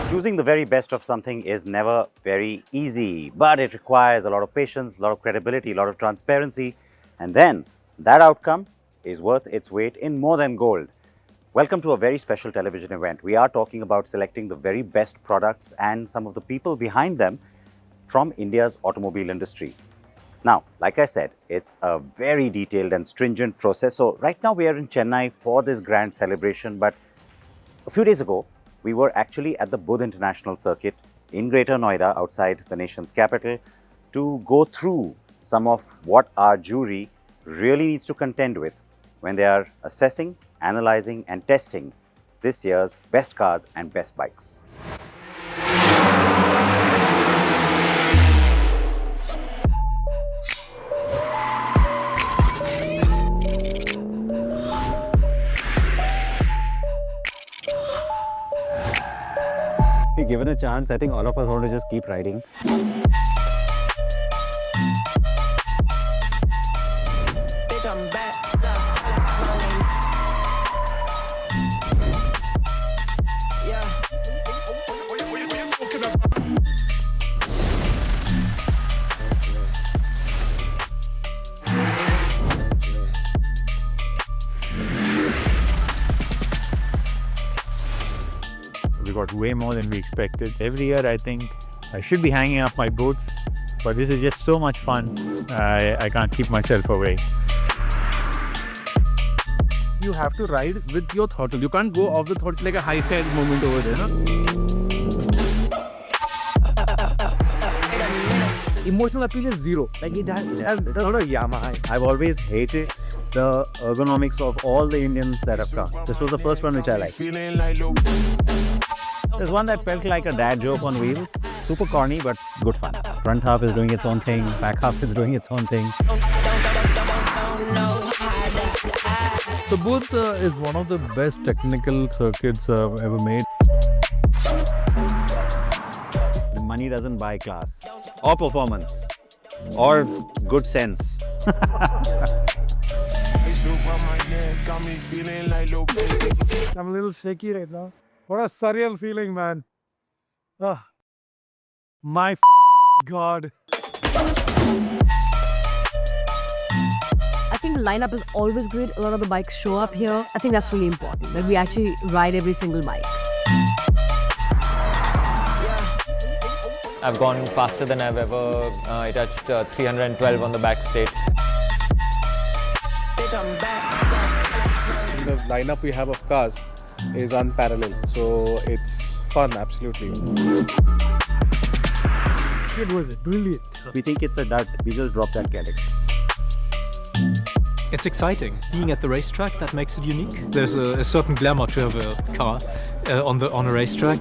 Choosing the very best of something is never very easy, but it requires a lot of patience, a lot of credibility, a lot of transparency, and then that outcome is worth its weight in more than gold. Welcome to a very special television event. We are talking about selecting the very best products and some of the people behind them from India's automobile industry. Now, like I said, it's a very detailed and stringent process. So right now we are in Chennai for this grand celebration, but a few days ago, we were actually at the Buddh International Circuit in Greater Noida, outside the nation's capital, to go through some of what our jury really needs to contend with when they are assessing, analyzing, and testing this year's best cars and best bikes. Given a chance, I think all of us want to just keep riding. We got way more than we expected. Every year I think I should be hanging up my boots, but this is just so much fun. I can't keep myself away. You have to ride with your throttle. You can't go off the throttle. It's like a high side moment over there. No? Emotional appeal is zero. Like it's not a Yamaha. I've always hated the ergonomics of all the Indians that have come. This was the first one which I liked. There's one that felt like a dad joke on wheels. Super corny, but good fun. Front half is doing its own thing, back half is doing its own thing. The Buddh is one of the best technical circuits ever made. Money doesn't buy class, or performance, or good sense. I'm a little shaky right now. What a surreal feeling, man. My God. I think the lineup is always great. A lot of the bikes show up here. I think that's really important, that we actually ride every single bike. I've gone faster than I've ever. I touched 312 on the back straight. The lineup we have of cars is unparalleled, so it's fun, absolutely. It was brilliant. We think it's a dud. We just dropped that category. It's exciting. Being at the racetrack, that makes it unique. There's a certain glamour to have a car on a racetrack.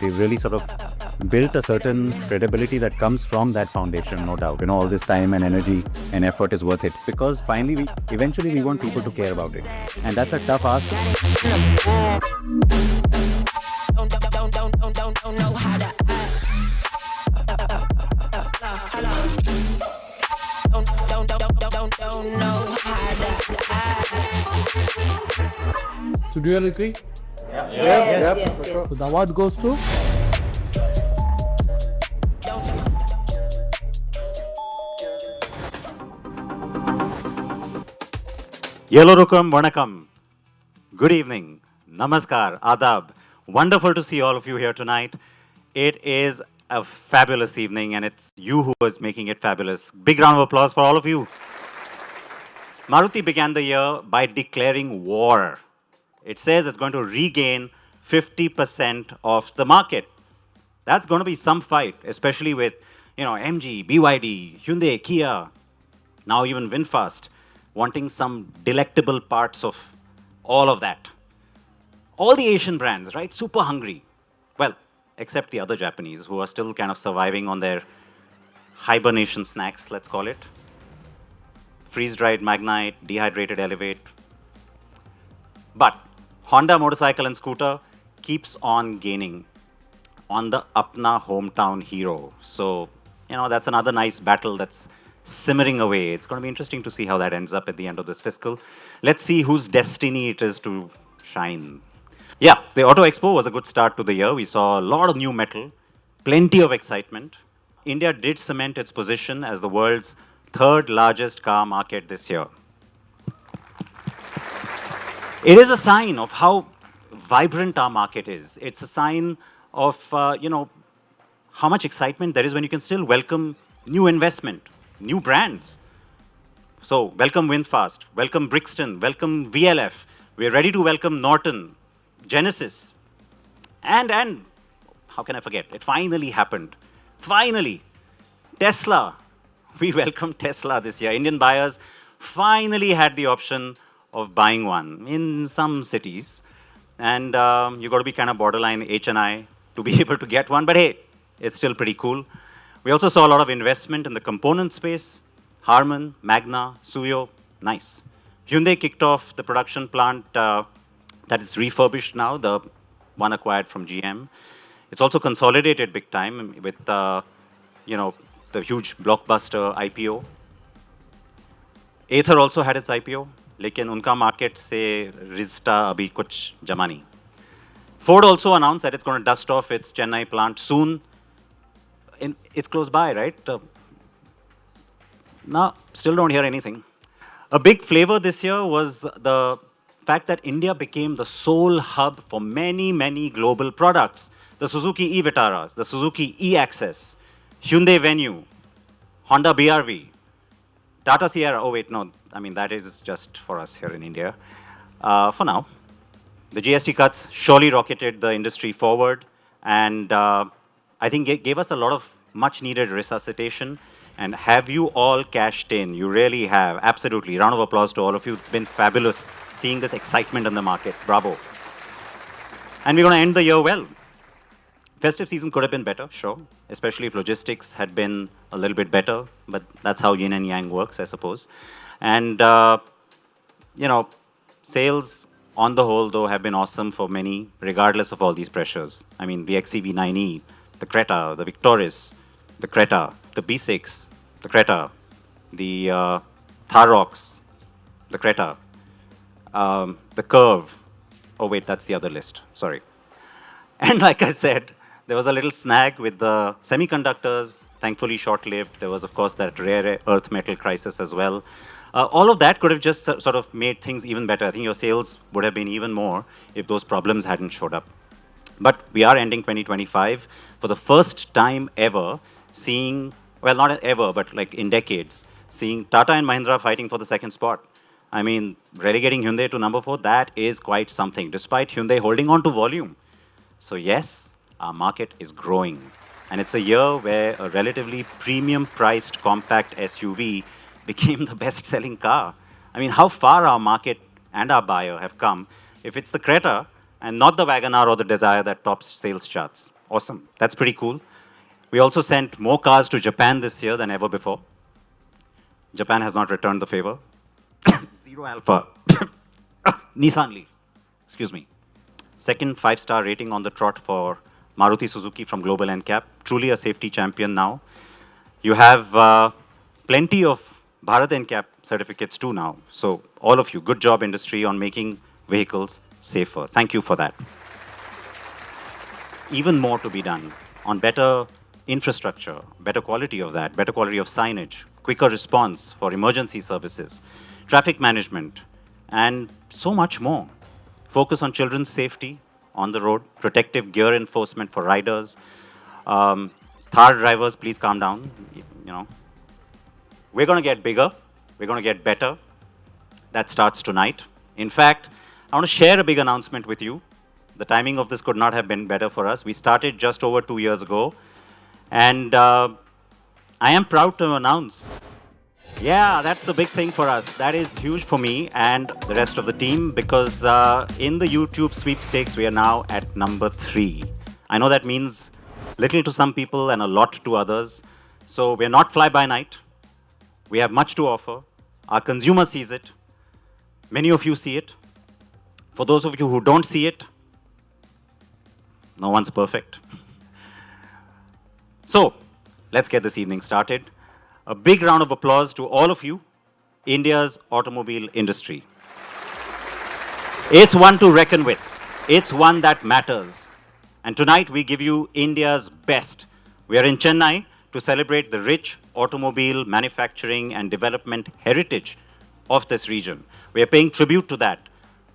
We've really sort of built a certain credibility that comes from that foundation, no doubt. All this time and energy and effort is worth it, because finally, eventually we want people to care about it. And that's a tough ask. So do you all agree? Yes. For sure. So the award goes to? Yellorukum Vanakam. Good evening. Namaskar. Adab. Wonderful to see all of you here tonight. It is a fabulous evening, and it's you who is making it fabulous. Big round of applause for all of you. Maruti began the year by declaring war. It says it's going to regain 50% of the market. That's going to be some fight, especially with, MG, BYD, Hyundai, Kia, now even VinFast, wanting some delectable parts of all of that. All the Asian brands, right? Super hungry. Well, except the other Japanese, who are still kind of surviving on their hibernation snacks, let's call it. Freeze-dried Magnite, dehydrated Elevate. But Honda motorcycle and scooter keeps on gaining on the Apna hometown hero. So, that's another nice battle that's simmering away. It's going to be interesting to see how that ends up at the end of this fiscal. Let's see whose destiny it is to shine. Yeah, the Auto Expo was a good start to the year. We saw a lot of new metal, plenty of excitement. India did cement its position as the world's third largest car market this year. It is a sign of how vibrant our market is. It's a sign of, how much excitement there is when you can still welcome new investment, new brands. So welcome VinFast, welcome Brixton, welcome VLF. We're ready to welcome Norton, Genesis. And how can I forget? It finally happened. Finally, Tesla. We welcome Tesla this year. Indian buyers finally had the option of buying one in some cities. And you got to be kind of borderline HNI to be able to get one. But hey, it's still pretty cool. We also saw a lot of investment in the component space. Harman, Magna, Suyo, nice. Hyundai kicked off the production plant that is refurbished now, the one acquired from GM. It's also consolidated big time with, the huge blockbuster IPO. Ather also had its IPO, लेकिन उनका market से रिश्ता अभी कुछ जमा नहीं. Ford also announced that it's going to dust off its Chennai plant soon. It's close by, right? No, still don't hear anything. A big flavor this year was the fact that India became the sole hub for many, many global products. The Suzuki e-Vitaras, the Suzuki e-Access, Hyundai Venue, Honda BRV, Tata Sierra. Oh wait, no, I mean that is just for us here in India. For now, the GST cuts surely rocketed the industry forward, and I think it gave us a lot of much needed resuscitation. And have you all cashed in? You really have. Absolutely. Round of applause to all of you. It's been fabulous seeing this excitement in the market. Bravo. And we're going to end the year well. Festive season could have been better, sure. Especially if logistics had been a little bit better. But that's how yin and yang works, I suppose. And, sales on the whole, though, have been awesome for many, regardless of all these pressures. I mean, the XEV9e, the Creta, the Victoris, the Creta, the B6, the Creta, the Tharox, the Creta, the Curve. Oh wait, that's the other list, sorry. And like I said, there was a little snag with the semiconductors, thankfully short-lived. There was, of course, that rare earth metal crisis as well. All of that could have just sort of made things even better. I think your sales would have been even more if those problems hadn't showed up. But we are ending 2025 for the first time ever seeing, well, not ever, but like in decades, seeing Tata and Mahindra fighting for the second spot. I mean, relegating Hyundai to number 4, that is quite something, despite Hyundai holding on to volume. So yes, our market is growing. And it's a year where a relatively premium-priced compact SUV became the best-selling car. I mean, how far our market and our buyer have come if it's the Creta and not the WagonR or the Desire that tops sales charts. Awesome. That's pretty cool. We also sent more cars to Japan this year than ever before. Japan has not returned the favor. Zero Alpha. Nissan Leaf. Excuse me. Second 5-star rating on the trot for Maruti Suzuki from Global NCAP. Truly a safety champion now. You have plenty of Bharat NCAP certificates too now. So all of you, good job industry on making vehicles safer. Thank you for that. Even more to be done on better infrastructure, better quality of that, better quality of signage, quicker response for emergency services, traffic management, and so much more. Focus on children's safety on the road, protective gear enforcement for riders. Thar drivers, please calm down. We're going to get bigger. We're going to get better. That starts tonight. In fact, I want to share a big announcement with you. The timing of this could not have been better for us. We started just over 2 years ago. And I am proud to announce, yeah, that's a big thing for us. That is huge for me and the rest of the team because in the YouTube sweepstakes, we are now at number 3. I know that means little to some people and a lot to others. So we're not fly-by-night. We have much to offer. Our consumer sees it. Many of you see it. For those of you who don't see it, no one's perfect. So, let's get this evening started. A big round of applause to all of you, India's automobile industry. It's one to reckon with. It's one that matters. And tonight we give you India's best. We are in Chennai to celebrate the rich automobile manufacturing and development heritage of this region. We are paying tribute to that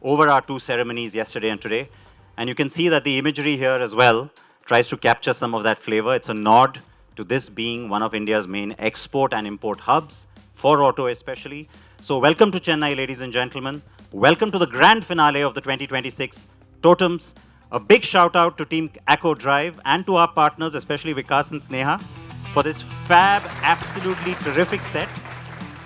over our two ceremonies yesterday and today. And you can see that the imagery here as well tries to capture some of that flavor. It's a nod to this being one of India's main export and import hubs, for auto especially. So welcome to Chennai, ladies and gentlemen. Welcome to the grand finale of the 2026 TOTMs. A big shout out to Team Acko Drive and to our partners, especially Vikas and Sneha, for this fab, absolutely terrific set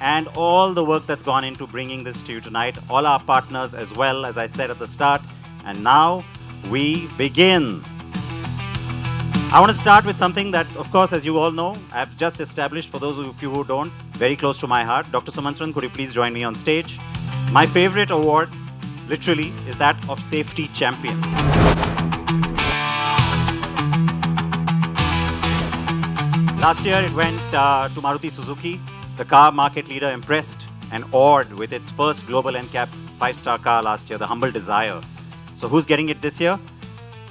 and all the work that's gone into bringing this to you tonight. All our partners as well, as I said at the start. And now we begin. I want to start with something that, of course, as you all know, I've just established. For those of you who don't, very close to my heart. Dr. Sumantran, could you please join me on stage? My favorite award, literally, is that of Safety Champion. Last year, it went to Maruti Suzuki. The car market leader impressed and awed with its first global NCAP 5-star car last year, the Humble Desire. So who's getting it this year?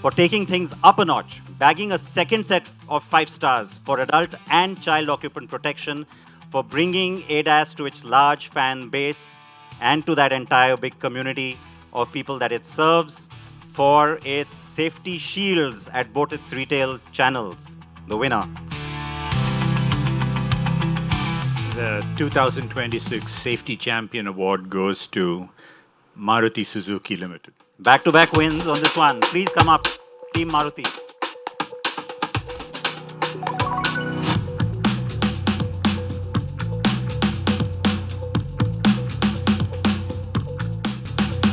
For taking things up a notch, bagging a second set of 5 stars for adult and child occupant protection, for bringing ADAS to its large fan base and to that entire big community of people that it serves, for its safety shields at both its retail channels. The winner. The 2026 Safety Champion Award goes to Maruti Suzuki Limited. Back-to-back wins on this one. Please come up, Team Maruti.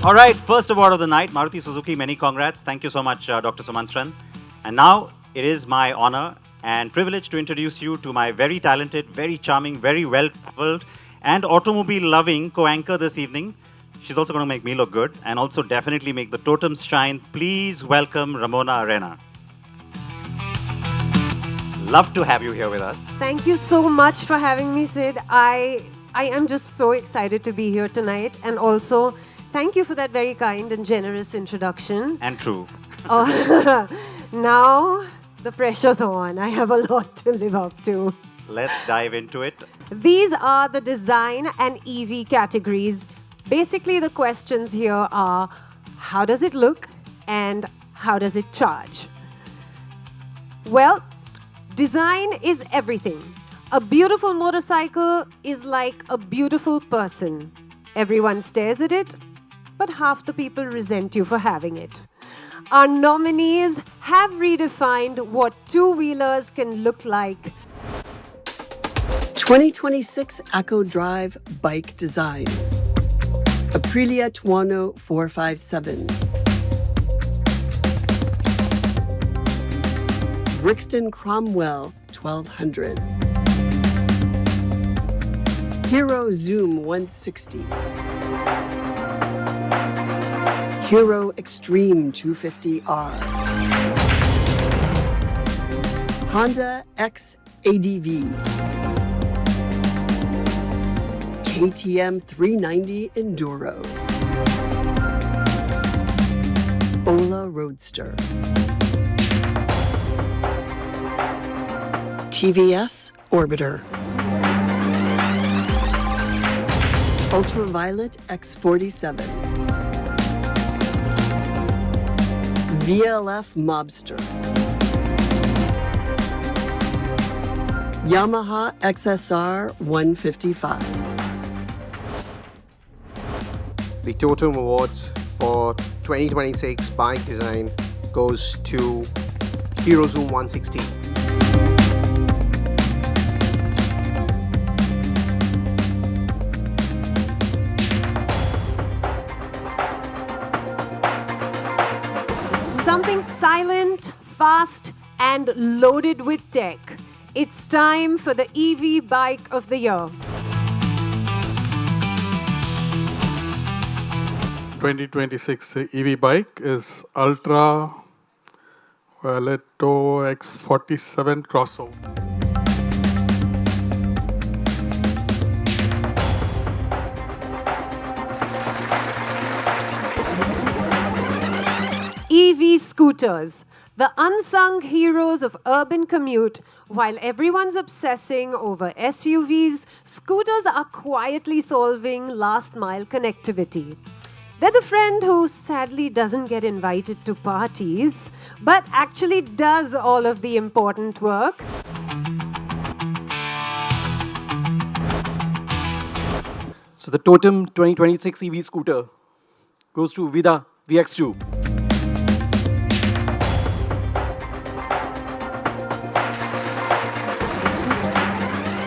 All right, first award of the night, Maruti Suzuki. Many congrats. Thank you so much, Dr. Sumantran. And now it is my honor and privilege to introduce you to my very talented, very charming, very well-traveled and automobile-loving co-anchor this evening. She's also going to make me look good and also definitely make the TOTMs shine. Please welcome Ramona Arena. Love to have you here with us. Thank you so much for having me, Sid. I am just so excited to be here tonight, and also thank you for that very kind and generous introduction. And true. Now the pressure's on. I have a lot to live up to. Let's dive into it. These are the design and EV categories. Basically, the questions here are, how does it look and how does it charge? Well, design is everything. A beautiful motorcycle is like a beautiful person. Everyone stares at it, but half the people resent you for having it. Our nominees have redefined what two-wheelers can look like. 2026 Acko Drive Bike Design. Aprilia Tuono 457. Brixton Cromwell 1200. Hero Zoom 160. Hero Extreme 250R. Honda X ADV. KTM 390 Enduro. Ola Roadster. TVS Orbiter. Ultraviolet X47. VLF Mobster. Yamaha XSR 155. The TOTM Awards for 2026 Bike Design goes to Hero Zoom 160. Something silent, fast, and loaded with tech. It's time for the EV Bike of the Year. 2026 EV bike is Ultra Violetto X47 crossover. EV scooters, the unsung heroes of urban commute. While everyone's obsessing over SUVs, scooters are quietly solving last-mile connectivity. They're the friend who sadly doesn't get invited to parties, but actually does all of the important work. So the ToTm 2026 EV scooter goes to Vida VX2.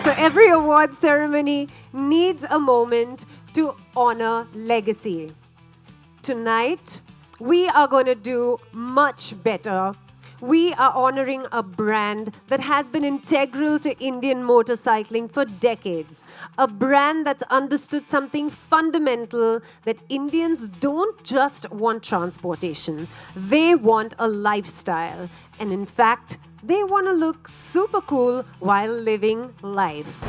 So every award ceremony needs a moment to honor legacy. Tonight, we are going to do much better. We are honoring a brand that has been integral to Indian motorcycling for decades. A brand that's understood something fundamental, that Indians don't just want transportation. They want a lifestyle. And in fact, they want to look super cool while living life.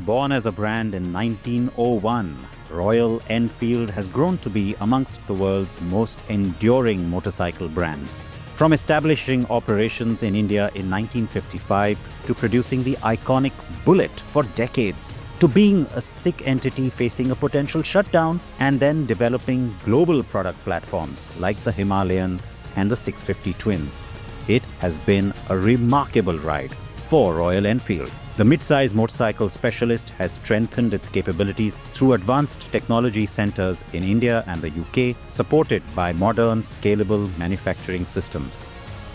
Born as a brand in 1901, Royal Enfield has grown to be amongst the world's most enduring motorcycle brands. From establishing operations in India in 1955 to producing the iconic Bullet for decades, to being a sick entity facing a potential shutdown and then developing global product platforms like the Himalayan and the 650 Twins. It has been a remarkable ride for Royal Enfield. The mid-size motorcycle specialist has strengthened its capabilities through advanced technology centers in India and the UK, supported by modern, scalable manufacturing systems.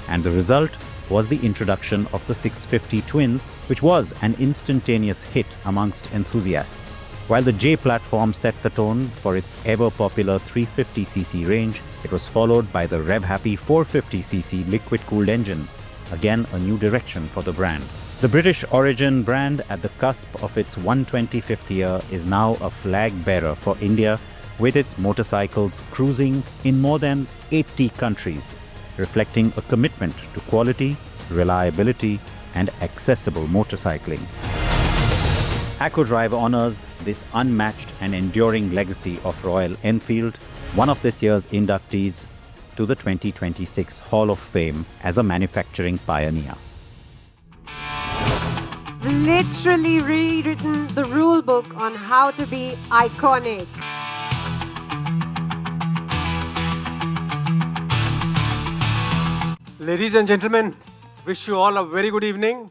And the result was the introduction of the 650 Twins, which was an instantaneous hit amongst enthusiasts. While the J platform set the tone for its ever-popular 350cc range, it was followed by the rev-happy 450cc liquid-cooled engine, again a new direction for the brand. The British origin brand, at the cusp of its 125th year, is now a flag-bearer for India, with its motorcycles cruising in more than 80 countries, reflecting a commitment to quality, reliability, and accessible motorcycling. Acko Drive honors this unmatched and enduring legacy of Royal Enfield, one of this year's inductees to the 2026 Hall of Fame as a manufacturing pioneer. Literally rewritten the rule book on how to be iconic. Ladies and gentlemen, wish you all a very good evening.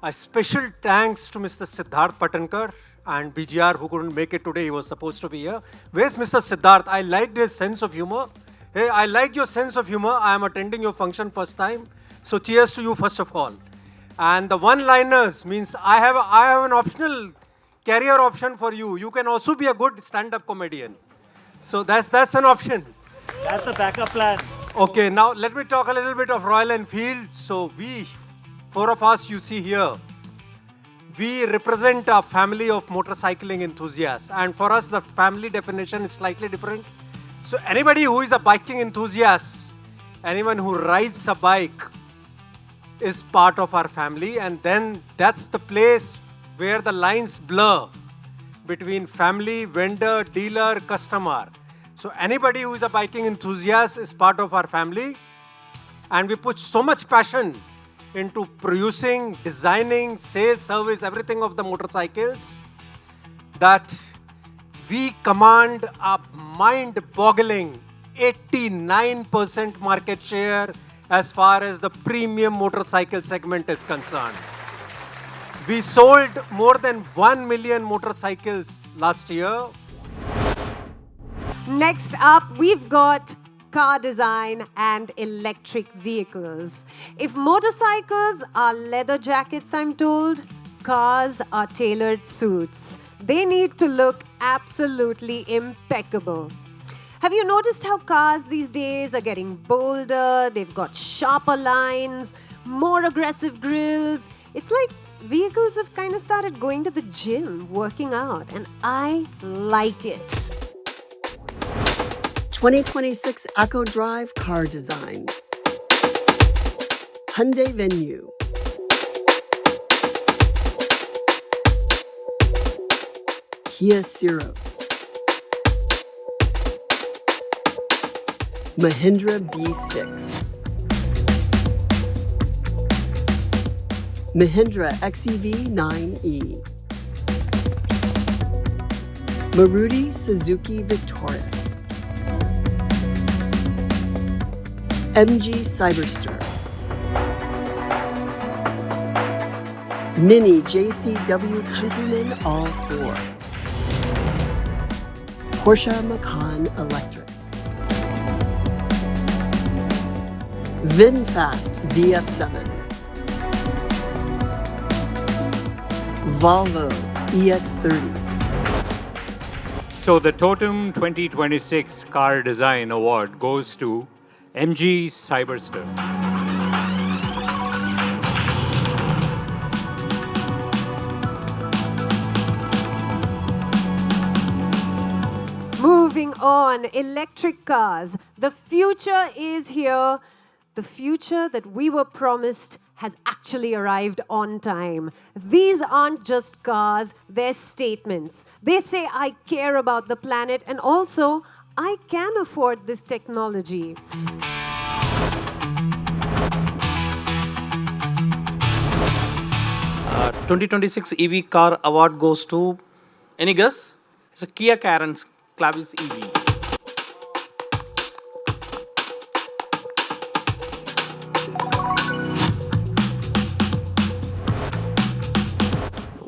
A special thanks to Mr. Siddharth Patankar and BGR who couldn't make it today. He was supposed to be here. Where's Mr. Siddharth? I liked his sense of humor. Hey, I like your sense of humor. I am attending your function first time. So cheers to you first of all. And the one-liners means I have an optional career option for you. You can also be a good stand-up comedian. So that's an option. That's the backup plan. Okay, now let me talk a little bit of Royal Enfield. So we, four of us you see here, we represent a family of motorcycling enthusiasts. And for us, the family definition is slightly different. So anybody who is a biking enthusiast, anyone who rides a bike is part of our family. And then that's the place where the lines blur between family, vendor, dealer, customer. So anybody who is a biking enthusiast is part of our family. And we put so much passion into producing, designing, sales, service, everything of the motorcycles that we command a mind-boggling 89% market share as far as the premium motorcycle segment is concerned. We sold more than 1 million motorcycles last year. Next up, we've got car design and electric vehicles. If motorcycles are leather jackets, I'm told, cars are tailored suits. They need to look absolutely impeccable. Have you noticed how cars these days are getting bolder? They've got sharper lines, more aggressive grills. It's like vehicles have kind of started going to the gym, working out, and I like it. 2026 Acko Drive car design. Hyundai Venue. Kia Ceros. Mahindra B6. Mahindra XEV 9e. Maruti Suzuki Victoris. MG Cyberster. Mini JCW Countryman All 4. Porsche Macan Electric. VinFast VF7. Volvo EX30. So the ToTm 2026 Car Design Award goes to MG Cyberster. Moving on, electric cars. The future is here. The future that we were promised has actually arrived on time. These aren't just cars, they're statements. They say, I care about the planet, and also, I can afford this technology. Uh, 2026 EV Car Award goes to, any guess? It's a Kia Carens Clavis EV.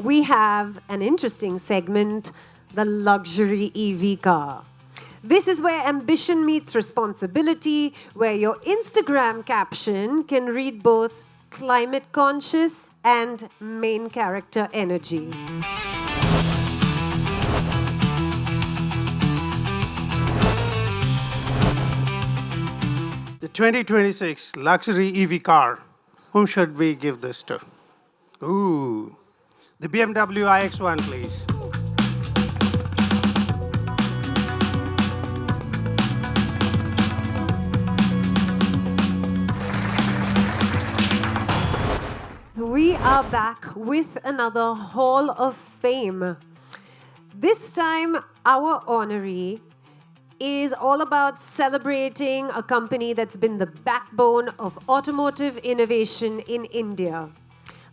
We have an interesting segment, the luxury EV car. This is where ambition meets responsibility, where your Instagram caption can read both climate conscious and main character energy. The 2026 luxury EV car. Whom should we give this to? Ooh, the BMW iX1, please. We are back with another Hall of Fame. This time, our honoree is all about celebrating a company that's been the backbone of automotive innovation in India.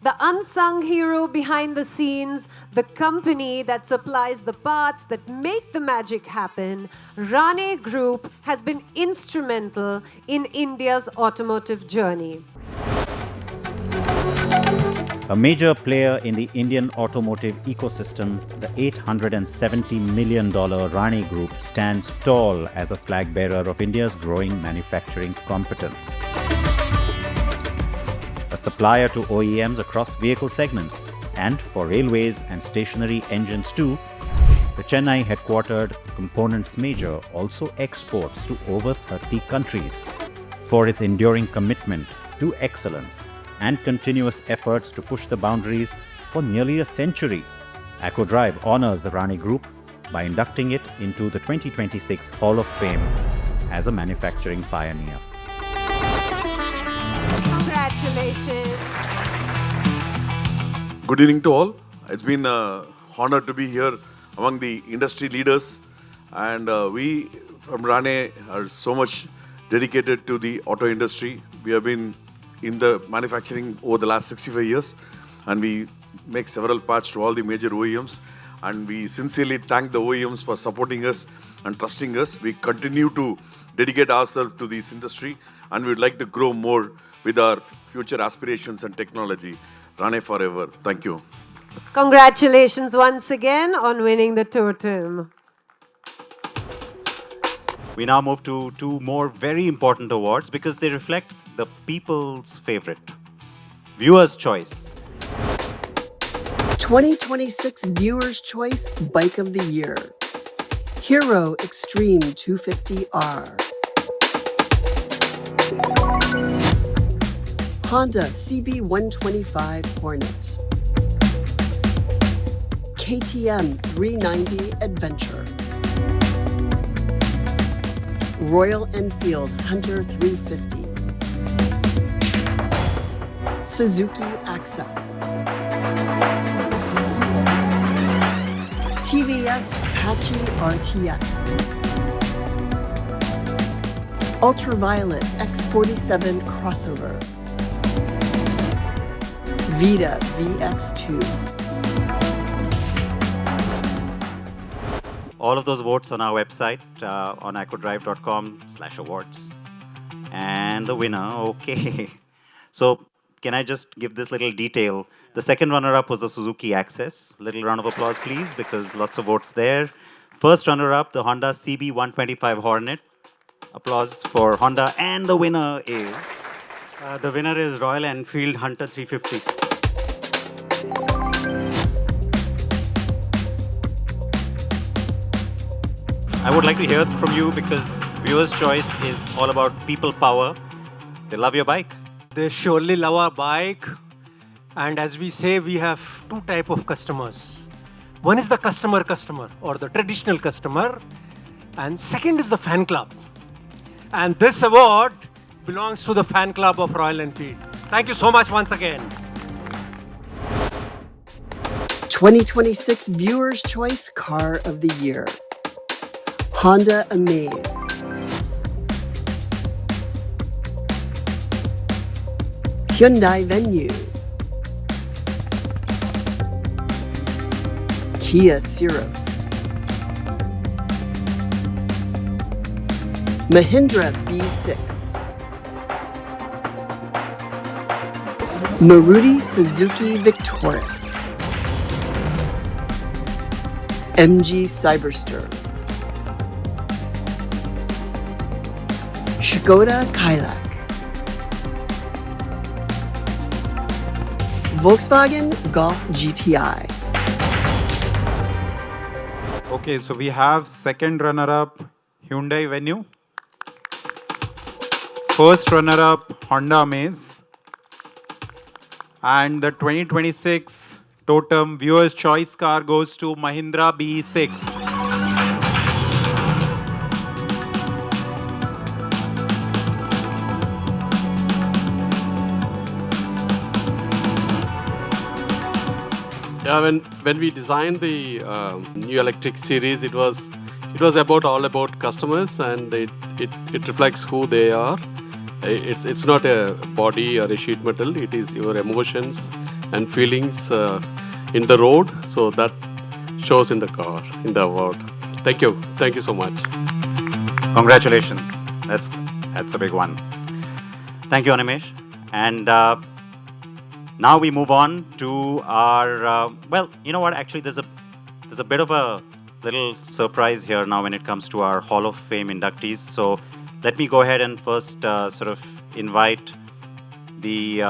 The unsung hero behind the scenes, the company that supplies the parts that make the magic happen, Rane Group has been instrumental in India's automotive journey. A major player in the Indian automotive ecosystem, the $870 million Rane Group stands tall as a flag bearer of India's growing manufacturing competence. A supplier to OEMs across vehicle segments and for railways and stationary engines too, the Chennai headquartered components major also exports to over 30 countries. For its enduring commitment to excellence and continuous efforts to push the boundaries for nearly a century, Acko Drive honors the Rane Group by inducting it into the 2026 Hall of Fame as a manufacturing pioneer. Congratulations. Good evening to all. It's been an honor to be here among the industry leaders, and we from Rane are so much dedicated to the auto industry. We have been in the manufacturing over the last 65 years, and we make several parts to all the major OEMs, and we sincerely thank the OEMs for supporting us and trusting us. We continue to dedicate ourselves to this industry, and we would like to grow more with our future aspirations and technology. Rane forever. Thank you. Congratulations once again on winning the TOTM. We now move to two more very important awards because they reflect the people's favorite. Viewer's Choice. 2026 Viewers' Choice Bike of the Year. Hero Extreme 250R. Honda CB125 Hornet. KTM 390 Adventure. Royal Enfield Hunter 350. Suzuki Access. TVS Apache RTX. Ultraviolet X47 crossover. Vita VX2. All of those votes on our website on ackodrive.com/awards. And the winner, okay. So can I just give this little detail? The second runner-up was the Suzuki Access. Little round of applause, please, because lots of votes there. First runner-up, the Honda CB125 Hornet. Applause for Honda. And the winner is? The winner is Royal Enfield Hunter 350. I would like to hear from you because viewer's choice is all about people power. They love your bike. They surely love our bike. And as we say, we have two type of customers. One is the customer or the traditional customer. And second is the fan club. And this award belongs to the fan club of Royal Enfield. Thank you so much once again. 2026 Viewers' Choice Car of the Year. Honda Amaze. Hyundai Venue. Kia Ceros. Mahindra B6. Maruti Suzuki Victoris. MG Cyberster. Skoda Kailak. Volkswagen Golf GTI. Okay, so we have second runner-up Hyundai Venue. First runner-up Honda Amaze. And the 2026 TOTM Viewers' Choice car goes to Mahindra BE6. Yeah, when we designed the new electric series, it was all about customers, and it reflects who they are. It's not a body or a sheet metal. It is your emotions and feelings in the road. So that shows in the car, in the award. Thank you so much. Congratulations. That's a big one. Thank you, Animesh. And now we move on to our, well, you know what, actually there's a bit of a little surprise here now when it comes to our Hall of Fame inductees. So let me go ahead and first sort of invite the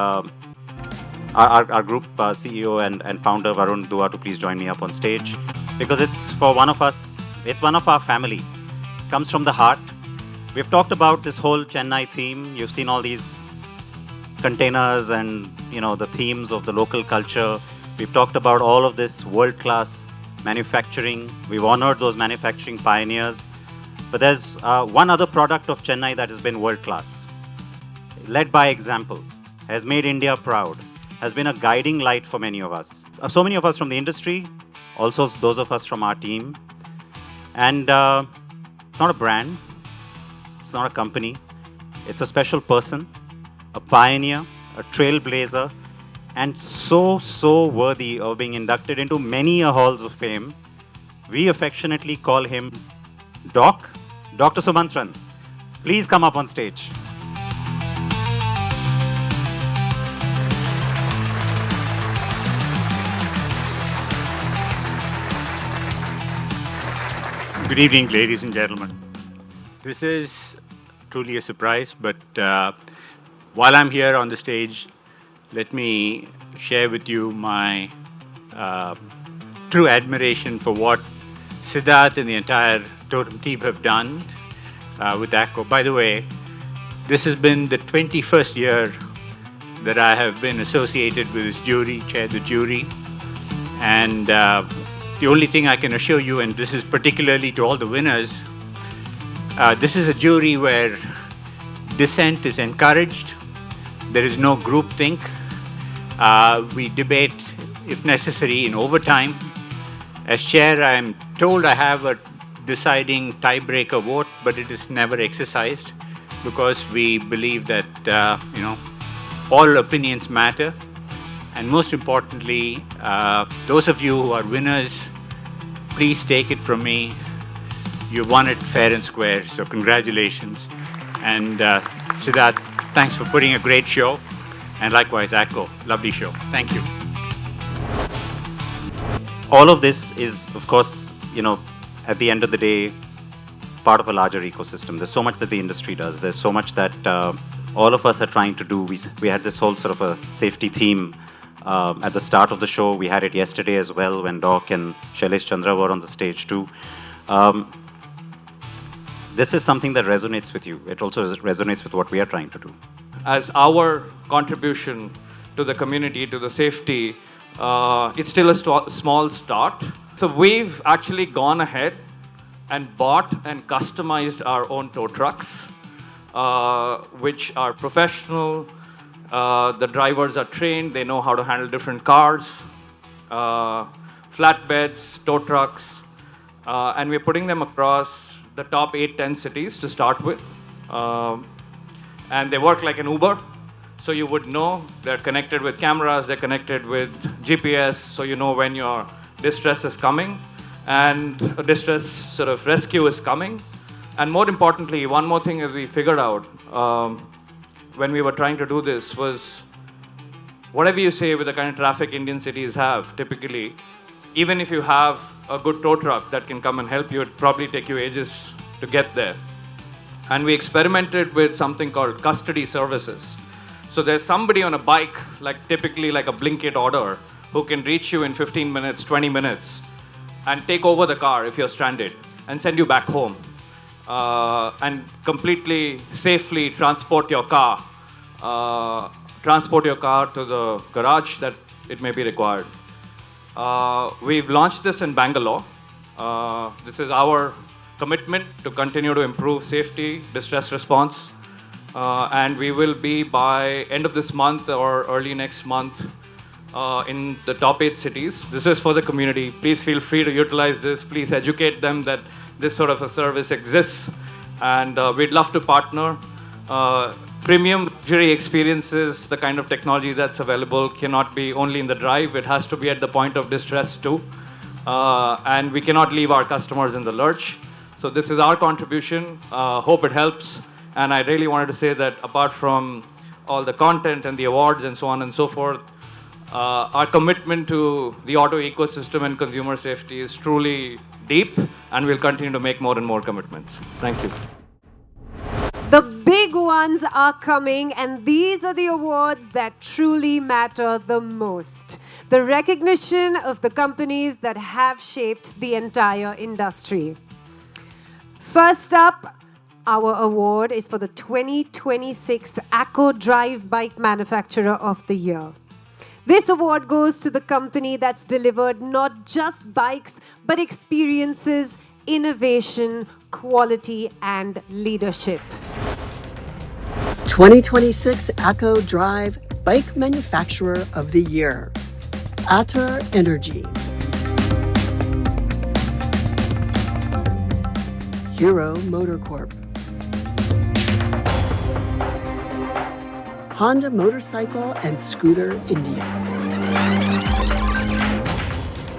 our group CEO and founder Varun Dua to please join me up on stage, because it's for one of us, it's one of our family, comes from the heart. We've talked about this whole Chennai theme. You've seen all these containers and, you know, the themes of the local culture. We've talked about all of this world-class manufacturing. We've honored those manufacturing pioneers. But there's one other product of Chennai that has been world-class. Led by example, has made India proud, has been a guiding light for many of us. So many of us from the industry, also those of us from our team. And it's not a brand, it's not a company, it's a special person, a pioneer, a trailblazer, and so worthy of being inducted into many halls of fame. We affectionately call him Dr. Sumantran. Please come up on stage. Good evening, ladies and gentlemen. This is truly a surprise, but while I'm here on the stage, let me share with you my true admiration for what Siddharth and the entire TOTM team have done with Acko. By the way, this has been the 21st year that I have been associated with this jury, chaired the jury, and the only thing I can assure you, and this is particularly to all the winners, this is a jury where dissent is encouraged. There is no groupthink. We debate, if necessary, in overtime. As chair, I am told I have a deciding tiebreaker vote, but it is never exercised. because we believe that, all opinions matter. And most importantly, those of you who are winners, please take it from me. You won it fair and square, so congratulations. And Siddharth, thanks for putting a great show. And likewise, Acko, lovely show. Thank you. All of this is, of course, at the end of the day, part of a larger ecosystem. There's so much that the industry does. There's so much that all of us are trying to do. We had this whole sort of a safety theme at the start of the show. We had it yesterday as well when Doc and Shailesh Chandra were on the stage too. This is something that resonates with you. It also resonates with what we are trying to do. As our contribution to the community, to the safety, it's still a small start. So we've actually gone ahead and bought and customized our own tow trucks, which are professional. The drivers are trained. They know how to handle different cars, flatbeds, tow trucks, and we're putting them across the top 8-10 cities to start with. And they work like an Uber. So you would know they're connected with cameras, they're connected with GPS, so you know when your distress is coming and a distress sort of rescue is coming. And more importantly, one more thing that we figured out when we were trying to do this was, whatever you say with the kind of traffic Indian cities have, typically, even if you have a good tow truck that can come and help you, it'd probably take you ages to get there. And we experimented with something called custody services. So there's somebody on a bike, typically like a Blinkit order, who can reach you in 15 minutes, 20 minutes, and take over the car if you're stranded, and send you back home, and completely safely transport your car to the garage that it may be required. We've launched this in Bangalore. This is our commitment to continue to improve safety, distress response, and we will be by end of this month or early next month in the top 8 cities. This is for the community. Please feel free to utilize this. Please educate them that this sort of a service exists, and we'd love to partner. Premium luxury experiences, the kind of technology that's available cannot be only in the drive. It has to be at the point of distress too, and we cannot leave our customers in the lurch. So this is our contribution. Hope it helps. And I really wanted to say that apart from all the content and the awards and so on and so forth, our commitment to the auto ecosystem and consumer safety is truly deep, and we'll continue to make more and more commitments. Thank you. The big ones are coming, and these are the awards that truly matter the most. The recognition of the companies that have shaped the entire industry. First up, our award is for the 2026 Acko Drive Bike Manufacturer of the Year. This award goes to the company that's delivered not just bikes, but experiences, innovation, quality, and leadership. 2026 Acko Drive Bike Manufacturer of the Year, Atar Energy. Hero Motor Corp. Honda Motorcycle and Scooter India.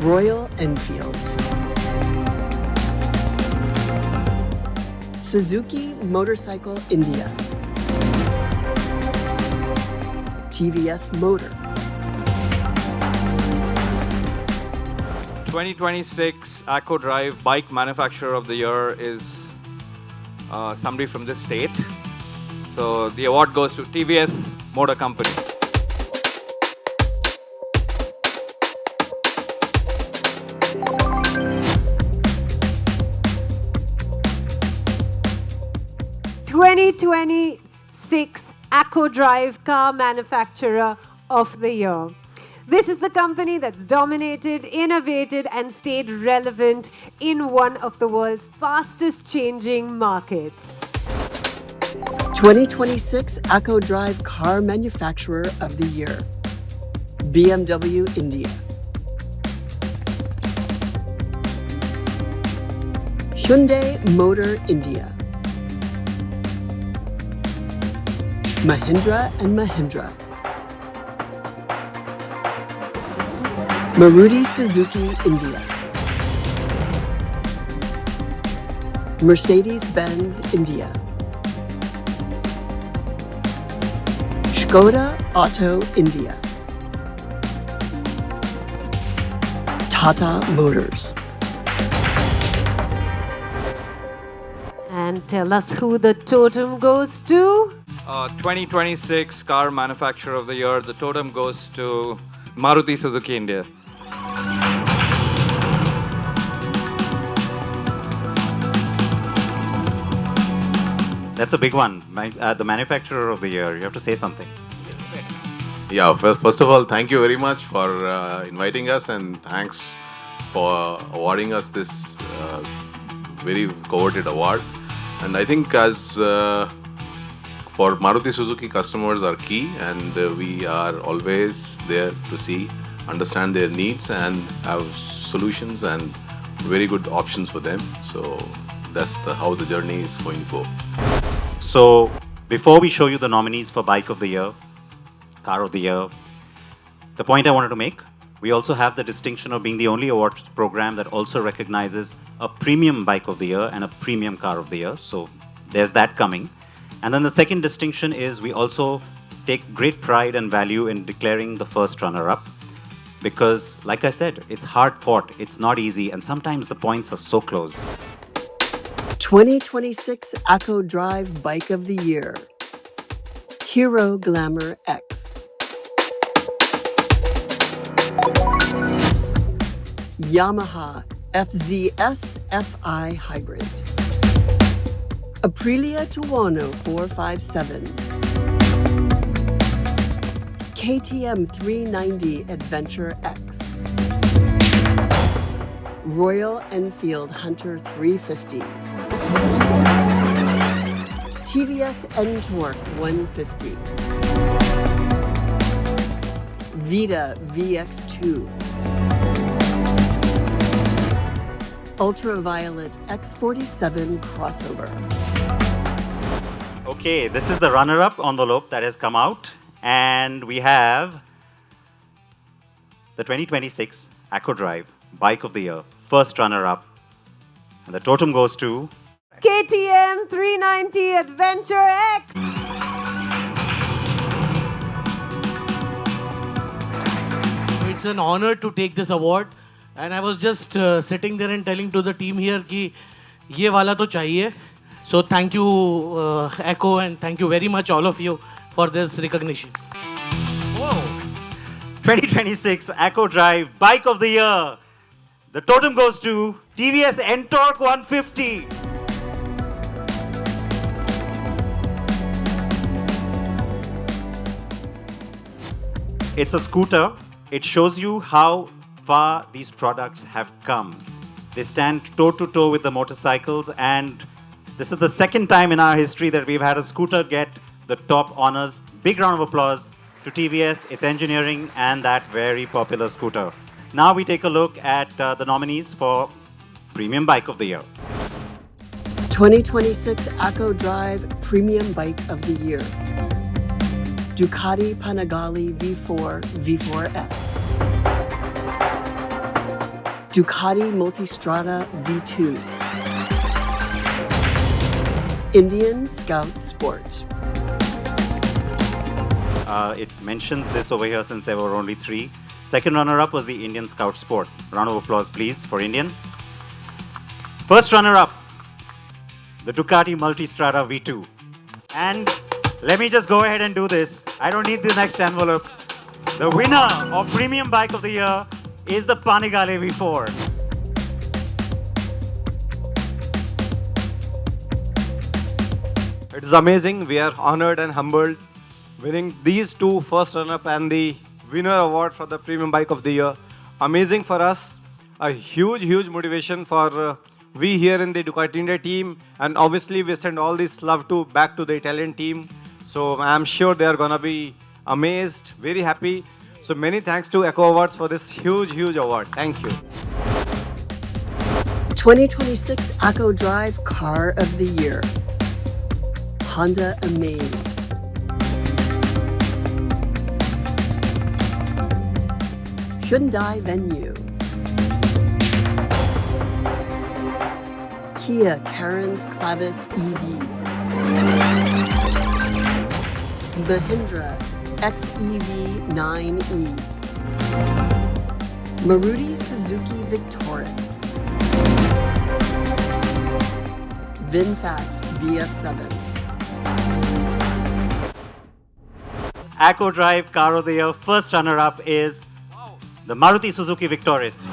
Royal Enfield. Suzuki Motorcycle India. TVS Motor. 2026 Acko Drive Bike Manufacturer of the Year is somebody from this state. So the award goes to TVS Motor Company. '26 Acko Drive Car Manufacturer of the Year. This is the company that's dominated, innovated, and stayed relevant in one of the world's fastest changing markets. 2026 Acko Drive Car Manufacturer of the Year, BMW India. Hyundai Motor India. Mahindra and Mahindra. Maruti Suzuki India. Mercedes-Benz India. Skoda Auto India. Tata Motors. And tell us who the totem goes to. 2026 Car Manufacturer of the Year, the totem goes to Maruti Suzuki India. That's a big one. The manufacturer of the year. You have to say something. Yeah, first of all, thank you very much for inviting us, and thanks for awarding us this very coveted award. And I think as for Maruti Suzuki, customers are key, and we are always there to understand their needs and have solutions and very good options for them. So that's how the journey is going to go. So before we show you the nominees for Bike of the Year, Car of the Year, the point I wanted to make, we also have the distinction of being the only awards program that also recognizes a premium Bike of the Year and a premium Car of the Year. So there's that coming. And then the second distinction is we also take great pride and value in declaring the first runner-up, because like I said, it's hard fought, it's not easy, and sometimes the points are so close. 2026 Acko Drive Bike of the Year. Hero Glamour X. Yamaha FZS FI Hybrid. Aprilia Tuono 457. KTM 390 Adventure X. Royal Enfield Hunter 350. TVS N-Torque 150. Vita VX2. Ultraviolet X47 crossover. Okay, this is the runner-up envelope that has come out, and we have the 2026 Acko Drive Bike of the Year, first runner-up, and the totem goes to KTM 390 Adventure X. It's an honor to take this award, and I was just sitting there and telling to the team here कि ये वाला तो चाहिए. So thank you Acko, and thank you very much all of you for this recognition. 2026 Acko Drive Bike of the Year. The totem goes to TVS N-Torque 150. It's a scooter. It shows you how far these products have come. They stand toe to toe with the motorcycles, and this is the second time in our history that we've had a scooter get the top honors. Big round of applause to TVS, its engineering, and that very popular scooter. Now we take a look at the nominees for Premium Bike of the Year. 2026 Acko Drive Premium Bike of the Year. Ducati Panigale V4 V4S. Ducati Multistrada V2. Indian Scout Sport. It mentions this over here since there were only 3. Second runner-up was the Indian Scout Sport. Round of applause, please, for Indian. First runner-up, the Ducati Multistrada V2. And let me just go ahead and do this. I don't need the next envelope. The winner of Premium Bike of the Year is the Panigale V4. It is amazing. We are honored and humbled winning these 2 first runner-up and the winner award for the Premium Bike of the Year. Amazing for us. A huge motivation for we here in the Ducati India team, and obviously we send all this love back to the Italian team. So I'm sure they are gonna be amazed, very happy. So many thanks to Acko Awards for this huge award. Thank you. 2026 Acko Drive Car of the Year. Honda Amaze. Hyundai Venue, Kia Carens Clavis EV, Mahindra XEV 9e, Maruti Suzuki Victoris, VinFast VF7. Acko Drive Car of the Year first runner-up is the Maruti Suzuki Victoris.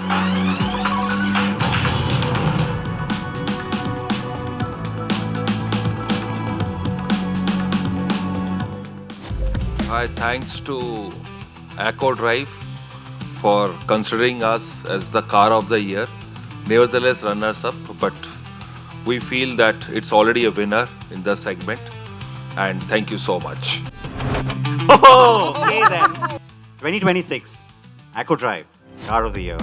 Hi, thanks to Acko Drive for considering us as the car of the year. Nevertheless, runners-up, but we feel that it's already a winner in the segment. And thank you so much. Oh, okay then. 2026, Acko Drive, Car of the Year.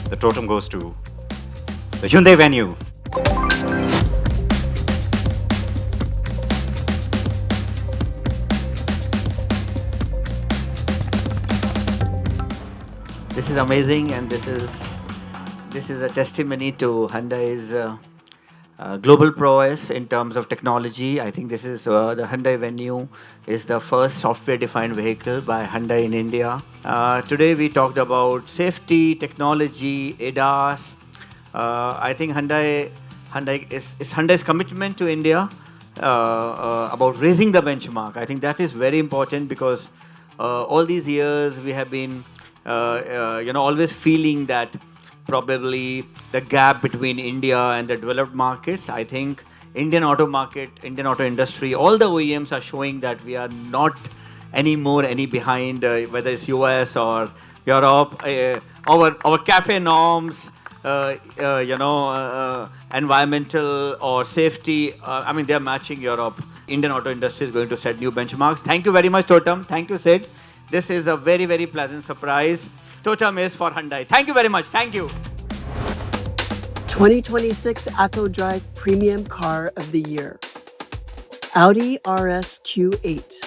The totem goes to the Hyundai Venue. This is amazing, and this is a testimony to Hyundai's global prowess in terms of technology. I think this is the Hyundai Venue is the first software-defined vehicle by Hyundai in India. Today we talked about safety, technology, ADAS. I think Hyundai's commitment to India about raising the benchmark. I think that is very important because all these years we have been always feeling that probably the gap between India and the developed markets. I think Indian auto market, Indian auto industry, all the OEMs are showing that we are not any behind, whether it's US or Europe. Our CAFE norms, environmental or safety, they're matching Europe. Indian auto industry is going to set new benchmarks. Thank you very much, ToTm. Thank you, Sid. This is a very, very pleasant surprise. ToTm is for Hyundai. Thank you very much. Thank you. 2026 Acko Drive Premium Car of the Year, Audi RS Q8,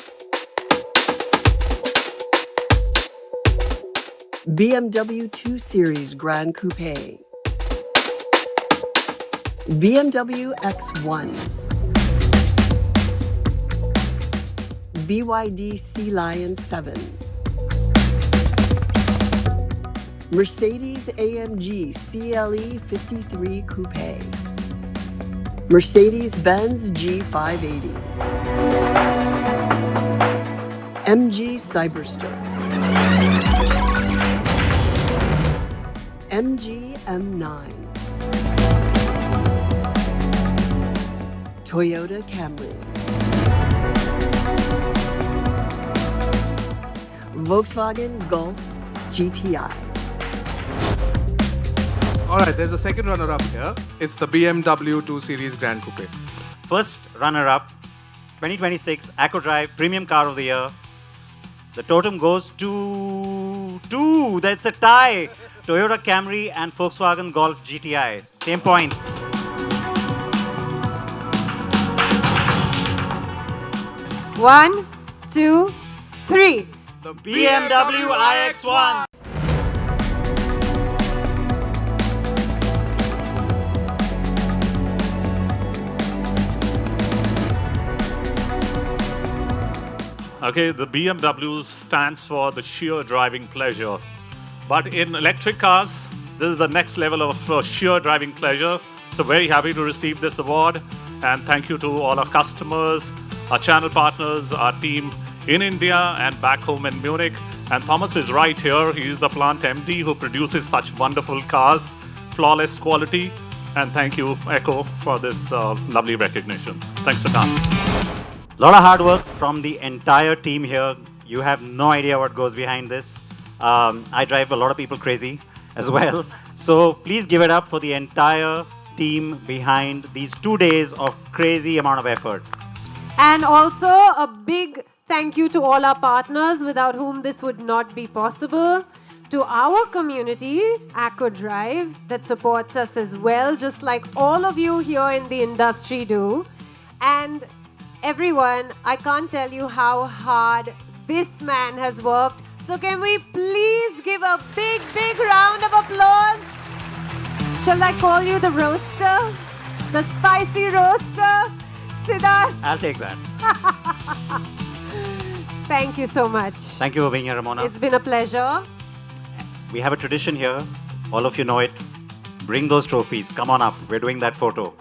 BMW 2 Series Grand Coupe, BMW X1, BYD Sea Lion 7, Mercedes-AMG CLE 53 Coupe, Mercedes-Benz G580, MG Cyberster, MG M9, Toyota Camry, Volkswagen Golf GTI. All right, there's a second runner-up here. It's the BMW 2 Series Grand Coupe. First runner-up, 2026 Acko Drive Premium Car of the Year. The totem goes to two. That's a tie. Toyota Camry and Volkswagen Golf GTI. Same points. One, two, three. The BMW iX1. Okay, the BMW stands for the sheer driving pleasure. But in electric cars, this is the next level of sheer driving pleasure. So very happy to receive this award. And thank you to all our customers, our channel partners, our team in India and back home in Munich. And Thomas is right here. He is the plant MD who produces such wonderful cars, flawless quality. And thank you, Acko, for this lovely recognition. Thanks a ton. A lot of hard work from the entire team here. You have no idea what goes behind this. I drive a lot of people crazy as well. So please give it up for the entire team behind these 2 days of crazy amount of effort. And also a big thank you to all our partners without whom this would not be possible. To our community, Acko Drive, that supports us as well, just like all of you here in the industry do. And everyone, I can't tell you how hard this man has worked So can we please give a big, big round of applause? Shall I call you the roaster? The spicy roaster? Siddharth? I'll take that. Thank you so much. Thank you for being here, Ramona. It's been a pleasure. We have a tradition here. All of you know it. Bring those trophies. Come on up. We're doing that photo.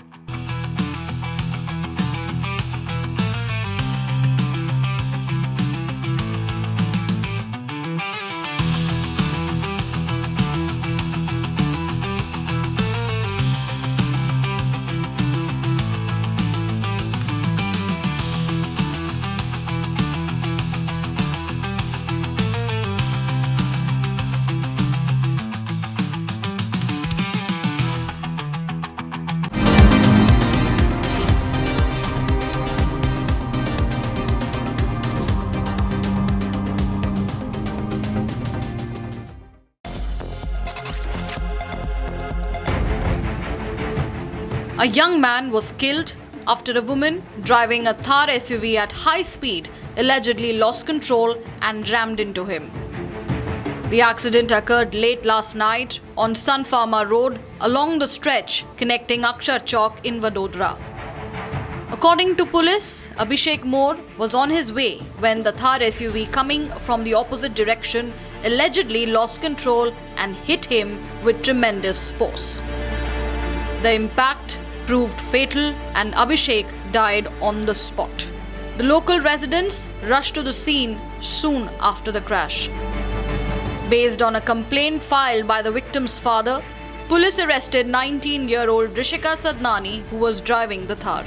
A young man was killed after a woman driving a Thar SUV at high speed allegedly lost control and rammed into him. The accident occurred late last night on Sun Pharma Road along the stretch connecting Akshar Chowk in Vadodara. According to police, Abhishek Moore was on his way when the Thar SUV coming from the opposite direction allegedly lost control and hit him with tremendous force. The impact proved fatal and Abhishek died on the spot. The local residents rushed to the scene soon after the crash. Based on a complaint filed by the victim's father, police arrested 19-year-old Rishika Sadnani, who was driving the Thar.